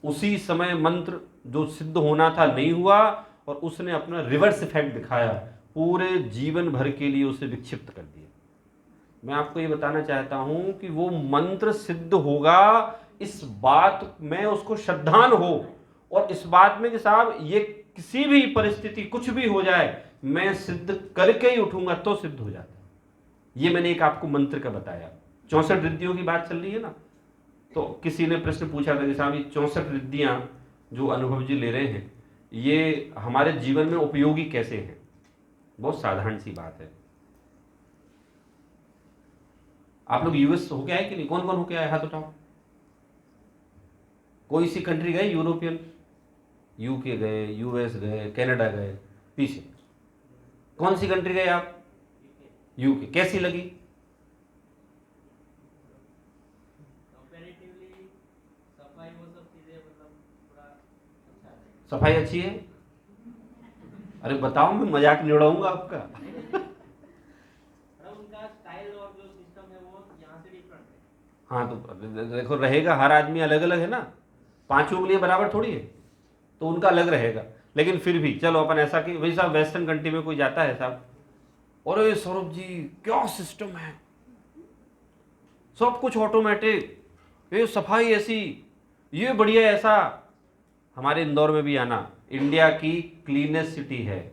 उसी समय मंत्र जो सिद्ध होना था नहीं हुआ, और उसने अपना रिवर्स इफेक्ट दिखाया, पूरे जीवन भर के लिए उसे विक्षिप्त कर दिया। मैं आपको ये बताना चाहता हूं कि वो मंत्र सिद्ध होगा, इस बात में उसको श्रद्धान हो, और इस बात में कि साहब ये किसी भी परिस्थिति कुछ भी हो जाए मैं सिद्ध करके ही उठूंगा, तो सिद्ध हो जाता है। ये मैंने एक आपको मंत्र का बताया। 64 रिद्धियों की बात चल रही है ना, तो किसी ने प्रश्न पूछा था कि साहब ये 64 रिद्धियां जो अनुभव जी ले रहे हैं, ये हमारे जीवन में उपयोगी कैसे हैं? बहुत साधारण सी बात है। आप लोग यूएस होके आए कि नहीं? कौन कौन होके आए, हाथ उठाओ। कोई सी कंट्री गए यूरोपियन? यूके गए, यूएस गए, कनाडा गए? पीछे कौन सी कंट्री गए आप? यूके। कैसी लगी? सफाई अच्छी है? अरे बताओ, मैं मजाक नहीं उड़ाऊंगा आपका। उनका स्टाइल और जो सिस्टम है वो यहाँ से डिफरेंट है। हाँ तो देखो, रहेगा, हर आदमी अलग अलग है ना, पांचों के लिए बराबर थोड़ी है, तो उनका अलग रहेगा। लेकिन फिर भी चलो अपन ऐसा कि भाई साहब वेस्टर्न कंट्री में कोई जाता है साहब, और ये सौरभ जी क्या सिस्टम है, सब कुछ ऑटोमेटिक, ये सफाई ऐसी, ये बढ़िया ऐसा। हमारे इंदौर में भी आना, इंडिया की क्लीनेस्ट सिटी है,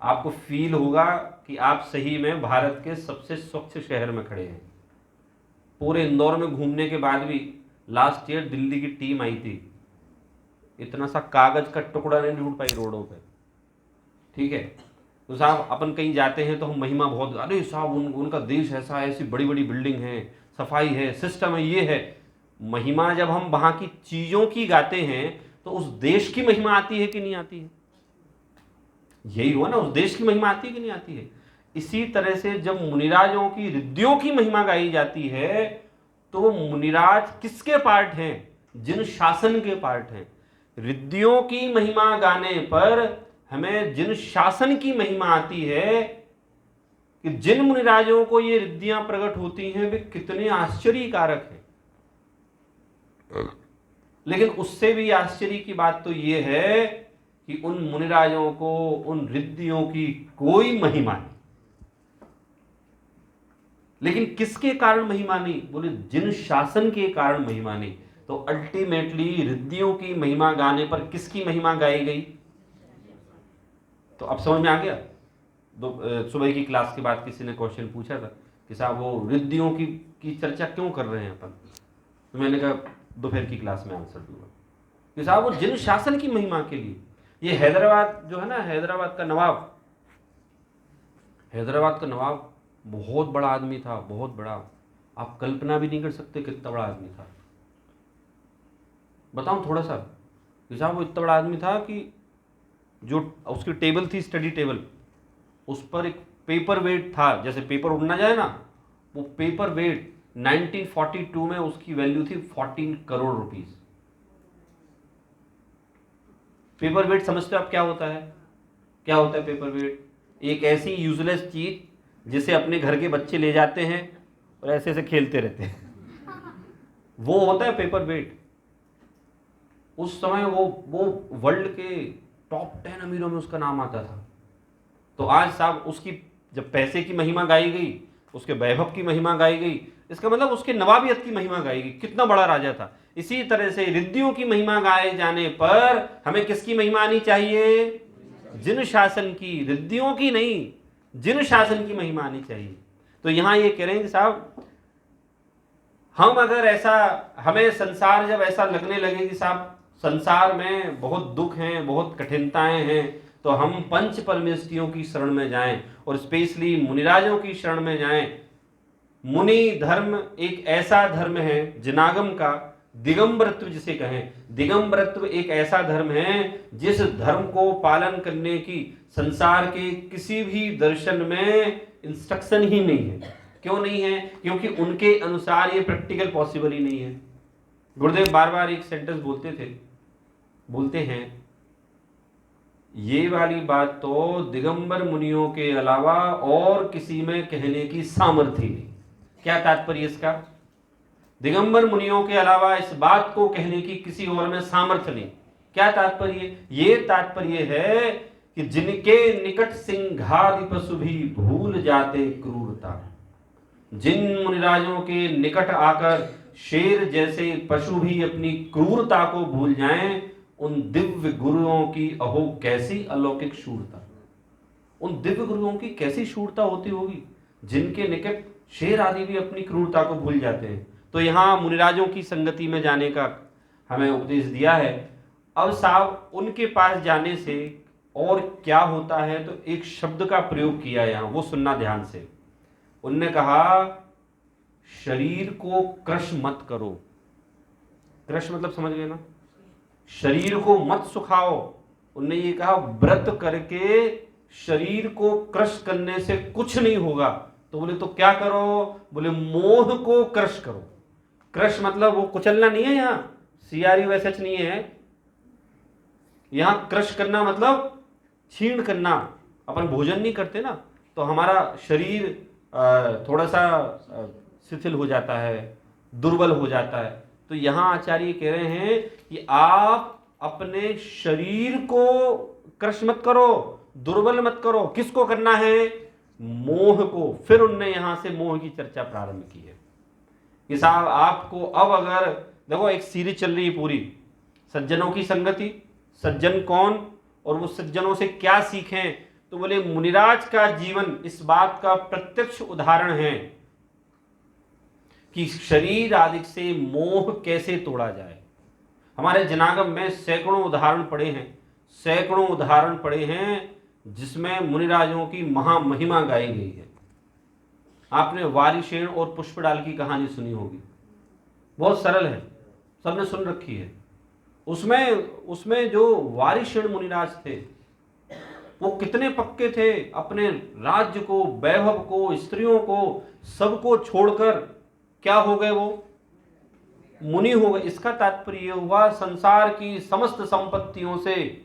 आपको फील होगा कि आप सही में भारत के सबसे स्वच्छ शहर में खड़े हैं। पूरे इंदौर में घूमने के बाद भी लास्ट ईयर दिल्ली की टीम आई थी, इतना सा कागज का टुकड़ा नहीं ढूंढ पाई रोडों पे। ठीक है, तो साहब अपन कहीं जाते हैं तो हम महिमा बहुत, अरे साहब उनका देश ऐसा है, ऐसी बड़ी बड़ी बिल्डिंग है, सफाई है, सिस्टम है, ये है। महिमा जब हम वहां की चीजों की गाते हैं तो उस देश की महिमा आती है कि नहीं आती है? यही हुआ ना, उस देश की महिमा आती है कि नहीं आती है? इसी तरह से जब मुनिराजों की रिद्धियों की महिमा गाई जाती है, तो मुनिराज किसके पार्ट हैं? जिन शासन के पार्ट हैं। रिद्धियों की महिमा गाने पर हमें जिन शासन की महिमा आती है, कि जिन मुनिराजों को ये रिद्धियां प्रकट होती हैं वे कितने आश्चर्यकारक हैं। लेकिन उससे भी आश्चर्य की बात तो ये है कि उन मुनिराजों को, उन रिद्धियों की कोई महिमा नहीं। लेकिन किसके कारण महिमा नहीं? बोले जिन शासन के कारण महिमा नहीं। तो अल्टीमेटली रिद्धियों की महिमा गाने पर किसकी महिमा गाई गई? तो अब समझ में आ गया। सुबह की क्लास के बाद किसी ने क्वेश्चन पूछा था कि साहब वो रिद्धियों की चर्चा क्यों कर रहे हैं अपन? तो मैंने कहा दोपहर की क्लास में आंसर दूंगा कि साहब वो जिन शासन की महिमा के लिए। ये हैदराबाद जो है ना, हैदराबाद का नवाब बहुत बड़ा आदमी था, बहुत बड़ा। आप कल्पना भी नहीं कर सकते कितना बड़ा आदमी था। बताऊं थोड़ा सा कि साहब वो इतना बड़ा आदमी था कि जो उसकी टेबल थी, स्टडी टेबल, उस पर एक पेपर वेट था, जैसे पेपर उड़ ना जाए ना, वो पेपर वेट 1942 में उसकी वैल्यू थी 14 करोड़ रुपीस। पेपर वेट समझते हो आप क्या होता है? क्या होता है पेपर वेट? एक ऐसी यूजलेस चीज जिसे अपने घर के बच्चे ले जाते हैं और ऐसे ऐसे खेलते रहते हैं, वो होता है पेपर वेट। उस समय वो वर्ल्ड के टॉप 10 अमीरों में उसका नाम आता था। तो आज साहब उसकी जब पैसे की महिमा गाई गई, उसके वैभव की महिमा गाई गई, इसका मतलब उसके नवाबियत की महिमा गाई गई, कितना बड़ा राजा था। इसी तरह से रिद्धियों की महिमा गाए जाने पर हमें किसकी महिमा आनी चाहिए? जिन शासन की, रिद्धियों की नहीं, जिन शासन की महिमा आनी चाहिए। तो यहां ये कह रहे हैं कि साहब हम अगर ऐसा, हमें संसार जब ऐसा लगने लगे कि साहब संसार में बहुत दुख हैं, बहुत कठिनताएं हैं, तो हम पंच परमेष्टियों की शरण में जाएं और स्पेशली मुनिराजों की शरण में जाएं। मुनि धर्म एक ऐसा धर्म है जिनागम का, दिगंबरत्व जिसे कहें, दिगंबरत्व एक ऐसा धर्म है जिस धर्म को पालन करने की संसार के किसी भी दर्शन में इंस्ट्रक्शन ही नहीं है। क्यों नहीं है? क्योंकि उनके अनुसार ये प्रैक्टिकल पॉसिबल ही नहीं है। गुरुदेव बार बार एक सेंटेंस बोलते हैं, ये वाली बात तो दिगंबर मुनियों के अलावा और किसी में कहने की सामर्थ्य ही नहीं। क्या तात्पर्य इसका? दिगंबर मुनियों के अलावा इस बात को कहने की किसी और में सामर्थ्य नहीं। क्या तात्पर्य? ये तात्पर्य है कि जिनके निकट सिंहादि पशु भी भूल जाते क्रूरता, जिन मुनिराजों के निकट आकर शेर जैसे पशु भी अपनी क्रूरता को भूल जाएं, उन दिव्य गुरुओं की अहो कैसी अलौकिक शूरता। उन दिव्य गुरुओं की कैसी शूरता होती होगी जिनके निकट शेर आदि भी अपनी क्रूरता को भूल जाते हैं। तो यहां मुनिराजों की संगति में जाने का हमें उपदेश दिया है। अब साहब उनके पास जाने से और क्या होता है, तो एक शब्द का प्रयोग किया यहां, वो सुनना ध्यान से। उनने कहा शरीर को क्रश मत करो। क्रश मतलब समझ गए ना? शरीर को मत सुखाओ। उनने ये कहा व्रत करके शरीर को क्रश करने से कुछ नहीं होगा। तो बोले तो क्या करो? बोले मोह को क्रश करो। क्रश मतलब वो कुचलना नहीं है, यहां CRUSH नहीं है। यहां क्रश करना मतलब छीण करना। अपन भोजन नहीं करते ना, तो हमारा शरीर थोड़ा सा शिथिल हो जाता है, दुर्बल हो जाता है। तो यहां आचार्य कह रहे हैं कि आप अपने शरीर को क्रश मत करो, दुर्बल मत करो। किसको करना है? मोह को। फिर उनने यहां से मोह की चर्चा प्रारंभ की है कि साहब आपको अब अगर देखो एक सीरीज चल रही है पूरी, सज्जनों की संगति, सज्जन कौन और वो सज्जनों से क्या सीखें। तो बोले मुनिराज का जीवन इस बात का प्रत्यक्ष उदाहरण है कि शरीर आदि से मोह कैसे तोड़ा जाए। हमारे जनागम में सैकड़ों उदाहरण पड़े हैं जिसमें मुनिराजों की महामहिमा गाई गई है। आपने वारिशेण और पुष्पडाल की कहानी सुनी होगी, बहुत सरल है, सबने सुन रखी है। उसमें जो वारिशेण मुनिराज थे वो कितने पक्के थे, अपने राज्य को, वैभव को, स्त्रियों को, सबको छोड़कर क्या हो गए? वो मुनि हो गए। इसका तात्पर्य हुआ संसार की समस्त संपत्तियों से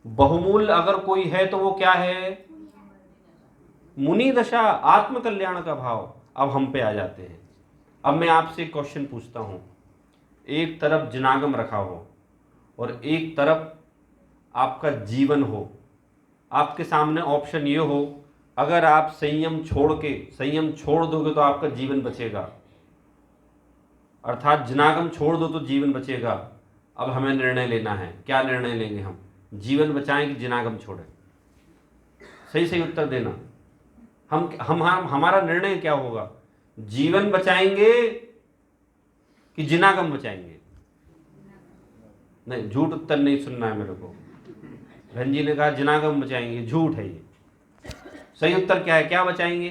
बहुमूल्य अगर कोई है तो वो क्या है? मुनि दशा, आत्मकल्याण का भाव। अब हम पे आ जाते हैं। अब मैं आपसे क्वेश्चन पूछता हूं, एक तरफ जनागम रखा हो और एक तरफ आपका जीवन हो, आपके सामने ऑप्शन ये हो, अगर आप संयम छोड़ दोगे तो आपका जीवन बचेगा, अर्थात जनागम छोड़ दो तो जीवन बचेगा। अब हमें निर्णय लेना है, क्या निर्णय लेंगे हम? जीवन बचाएं कि जनागम छोड़ें? सही उत्तर देना। हमारा निर्णय क्या होगा? जीवन बचाएंगे कि जनागम बचाएंगे? नहीं, झूठ उत्तर नहीं सुनना है मेरे को। धन जी ने कहा जनागम बचाएंगे, झूठ है ये। सही उत्तर क्या है? क्या बचाएंगे?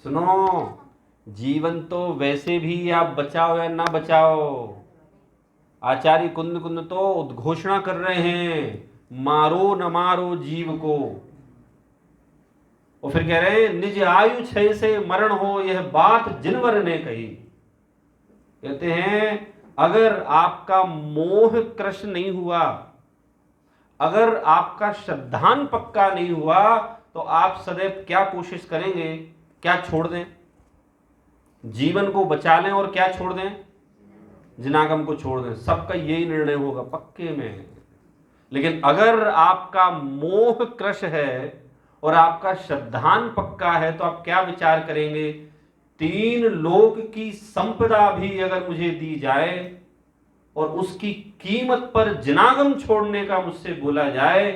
सुनो, जीवन तो वैसे भी आप बचाओ या ना बचाओ, आचार्य कुंद कुंद तो उद्घोषणा कर रहे हैं, मारो न मारो जीव को। और फिर कह रहे हैं निज आयु क्षय से मरण हो, यह बात जिनवर ने कही। कहते हैं अगर आपका मोह कृश नहीं हुआ, अगर आपका श्रद्धान पक्का नहीं हुआ, तो आप सदैव क्या कोशिश करेंगे, क्या छोड़ दें? जीवन को बचा लें और क्या छोड़ दें? जिनागम को छोड़ दें। सबका यही निर्णय होगा पक्के में। लेकिन अगर आपका मोह कृश है और आपका श्रद्धान पक्का है, तो आप क्या विचार करेंगे? 3 लोक की संपदा भी अगर मुझे दी जाए और उसकी कीमत पर जिनागम छोड़ने का मुझसे बोला जाए,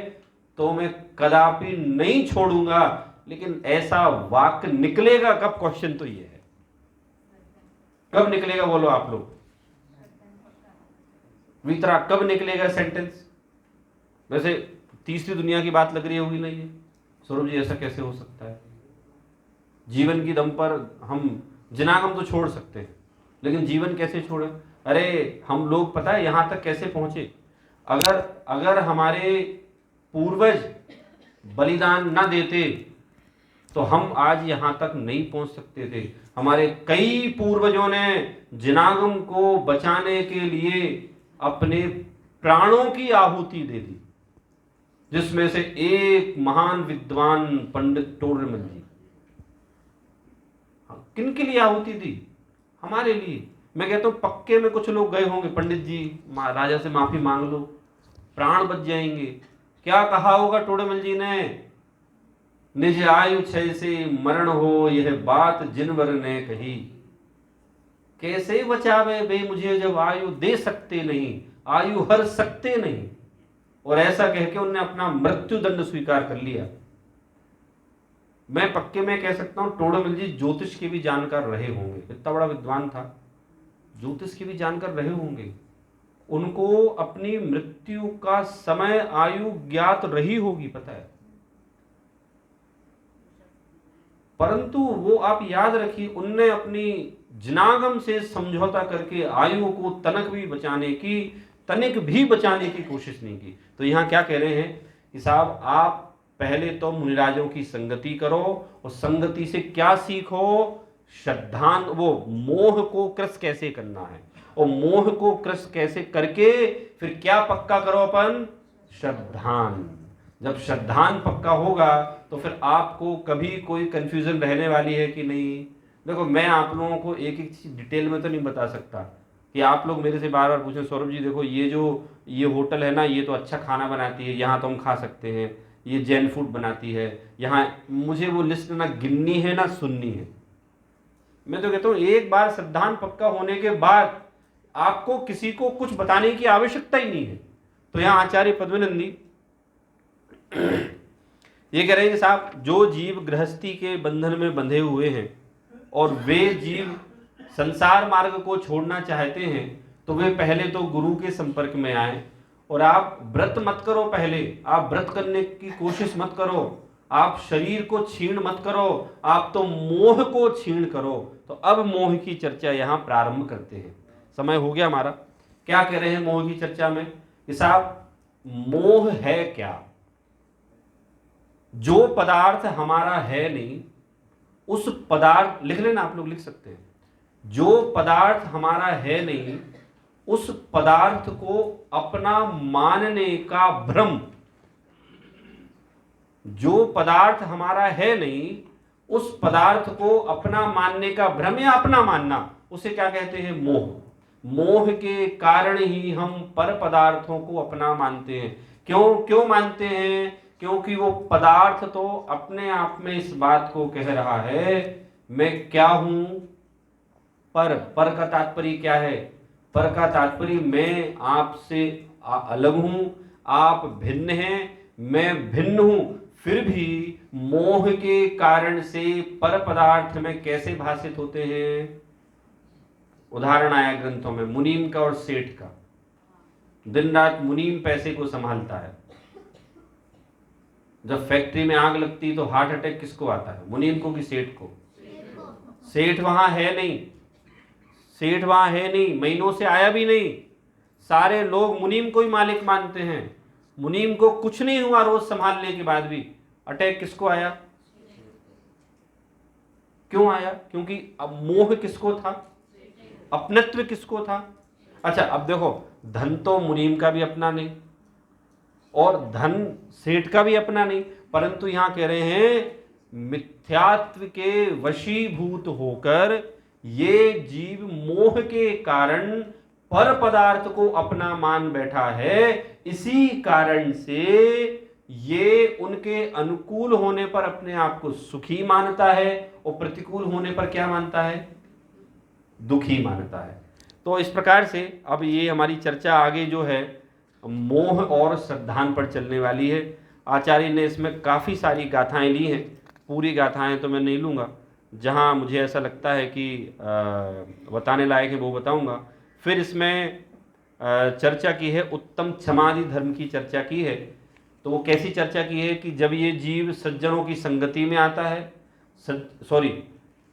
तो मैं कदापि नहीं छोड़ूंगा। लेकिन ऐसा वाक्य निकलेगा कब? क्वेश्चन तो ये है, कब निकलेगा बोलो आप लोग? वितरा कब निकलेगा सेंटेंस? वैसे तीसरी दुनिया की बात लग रही होगी नहीं है? स्वरूप जी ऐसा कैसे हो सकता है? जीवन की दम पर हम जिनागम तो छोड़ सकते हैं, लेकिन जीवन कैसे छोड़े? अरे हम लोग पता है यहां तक कैसे पहुंचे? अगर हमारे पूर्वज बलिदान न देते तो हम आज यहां तक नहीं पहुंच सकते थे। हमारे कई पूर्वजों ने जिनागम को बचाने के लिए अपने प्राणों की आहुति दे दी, जिसमें से एक महान विद्वान पंडित टोडरमल जी। किन के लिए आहुति दी? हमारे लिए। मैं कहता हूं पक्के में कुछ लोग गए होंगे, पंडित जी राजा से माफी मांग लो, प्राण बच जाएंगे। क्या कहा होगा टोडरमल जी ने? निज आयु क्षय से मरण हो, यह बात जिनवर ने कही। कैसे बचावे बे मुझे जब आयु दे सकते नहीं, आयु हर सकते नहीं। और ऐसा कह के उन्होंने अपना मृत्यु दंड स्वीकार कर लिया। मैं पक्के में कह सकता हूं टोडरमल जी ज्योतिष के भी जानकार रहे होंगे, इतना बड़ा विद्वान था, ज्योतिष के भी जानकार रहे होंगे। उनको अपनी मृत्यु का समय आयु ज्ञात रही होगी, पता है। परंतु वो आप याद रखिए, उनने अपनी जिनागम से समझौता करके आयु को तनिक भी बचाने की कोशिश नहीं की। तो यहां क्या कह रहे हैं कि साहब आप पहले तो मुनिराजों की संगति करो, और संगति से क्या सीखो? श्रद्धान, वो मोह को क्रस कैसे करना है, और मोह को क्रस कैसे करके फिर क्या पक्का करो अपन? श्रद्धान। जब श्रद्धान पक्का होगा तो फिर आपको कभी कोई कंफ्यूजन रहने वाली है कि नहीं? देखो मैं आप लोगों को एक एक चीज डिटेल में तो नहीं बता सकता कि आप लोग मेरे से बार बार पूछें सौरभ जी देखो ये होटल है ना, ये तो अच्छा खाना बनाती है, यहाँ तो हम खा सकते हैं, ये जैन फूड बनाती है, यहाँ मुझे वो लिस्ट ना गिननी है ना सुननी है। मैं तो कहता हूँ एक बार श्रद्धान पक्का होने के बाद आपको किसी को कुछ बताने की आवश्यकता ही नहीं है। तो यहाँ आचार्य पद्मनंदी ये कह रहे हैं कि साहब जो जीव गृहस्थी के बंधन में बंधे हुए हैं और वे जीव संसार मार्ग को छोड़ना चाहते हैं, तो वे पहले तो गुरु के संपर्क में आए। और आप व्रत मत करो, पहले आप व्रत करने की कोशिश मत करो, आप शरीर को छीण मत करो, आप तो मोह को छीण करो। तो अब मोह की चर्चा यहाँ प्रारंभ करते हैं। समय हो गया हमारा। क्या कह रहे हैं मोह की चर्चा में कि साहब मोह है क्या? जो पदार्थ हमारा है नहीं, उस पदार्थ, लिख लेना आप लोग, लिख सकते हैं, जो पदार्थ हमारा है नहीं उस पदार्थ को अपना मानने का भ्रम, जो पदार्थ हमारा है नहीं उस पदार्थ को अपना मानने का भ्रम या अपना मानना, उसे क्या कहते हैं? मोह। मोह के कारण ही हम पर पदार्थों को अपना मानते हैं। क्यों मानते हैं? क्योंकि वो पदार्थ तो अपने आप में इस बात को कह रहा है मैं क्या हूं। पर का तात्पर्य क्या है? पर का तात्पर्य मैं आपसे अलग हूं, आप भिन्न हैं, मैं भिन्न हूं। फिर भी मोह के कारण से पर पदार्थ में कैसे भाषित होते हैं? उदाहरण आया ग्रंथों में मुनीम का और सेठ का। दिन रात मुनीम पैसे को संभालता है, जब फैक्ट्री में आग लगती तो हार्ट अटैक किसको आता है? मुनीम को कि सेठ को? सेठ वहां है नहीं, सेठ वहां है नहीं, महीनों से आया भी नहीं। सारे लोग मुनीम को ही मालिक मानते हैं। मुनीम को कुछ नहीं हुआ रोज संभालने के बाद भी। अटैक किसको आया? क्यों आया? क्योंकि अब मोह किसको था? अपनत्व किसको था? अच्छा, अब देखो, धन तो मुनीम का भी अपना नहीं और धन सेठ का भी अपना नहीं, परंतु यहां कह रहे हैं मिथ्यात्व के वशीभूत होकर ये जीव मोह के कारण पर पदार्थ को अपना मान बैठा है। इसी कारण से ये उनके अनुकूल होने पर अपने आप को सुखी मानता है और प्रतिकूल होने पर क्या मानता है? दुखी मानता है। तो इस प्रकार से अब ये हमारी चर्चा आगे जो है मोह और श्रद्धान पर चलने वाली है। आचार्य ने इसमें काफ़ी सारी गाथाएं ली हैं, पूरी गाथाएं तो मैं नहीं लूँगा, जहाँ मुझे ऐसा लगता है कि बताने लायक है वो बताऊँगा। फिर इसमें चर्चा की है उत्तम क्षमादि धर्म की चर्चा की है। तो वो कैसी चर्चा की है कि जब ये जीव सज्जनों की संगति में आता है,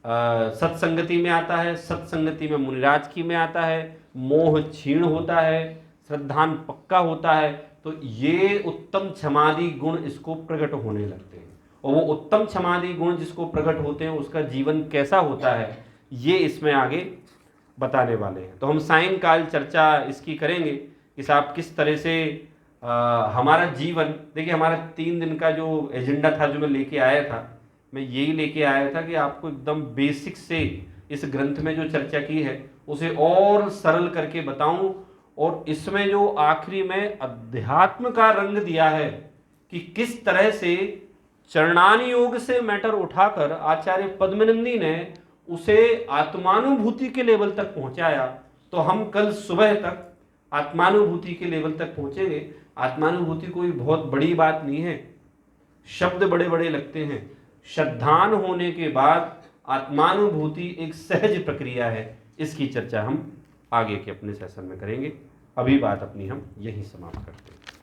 सत्संगति में आता है, सत्संगति में मुनिराज की में आता है, मोह क्षीण होता है, श्रद्धान पक्का होता है, तो ये उत्तम क्षमादि गुण इसको प्रकट होने लगते हैं। और वो उत्तम क्षमादि गुण जिसको प्रकट होते हैं उसका जीवन कैसा होता है ये इसमें आगे बताने वाले हैं। तो हम सायंकाल चर्चा इसकी करेंगे कि साहब किस तरह से हमारा जीवन, देखिए हमारा 3 दिन का जो एजेंडा था जो मैं लेके आया था, मैं यही लेके आया था कि आपको एकदम बेसिक से इस ग्रंथ में जो चर्चा की है उसे और सरल करके बताऊं। और इसमें जो आखिरी में अध्यात्म का रंग दिया है कि किस तरह से चरणान योग से मैटर उठाकर आचार्य पद्मनंदी ने उसे आत्मानुभूति के लेवल तक पहुंचाया। तो हम कल सुबह तक आत्मानुभूति के लेवल तक पहुंचेंगे। आत्मानुभूति कोई बहुत बड़ी बात नहीं है, शब्द बड़े बड़े लगते हैं। श्रद्धान होने के बाद आत्मानुभूति एक सहज प्रक्रिया है। इसकी चर्चा हम आगे के अपने सेशन में करेंगे। अभी बात अपनी हम यहीं समाप्त करते हैं।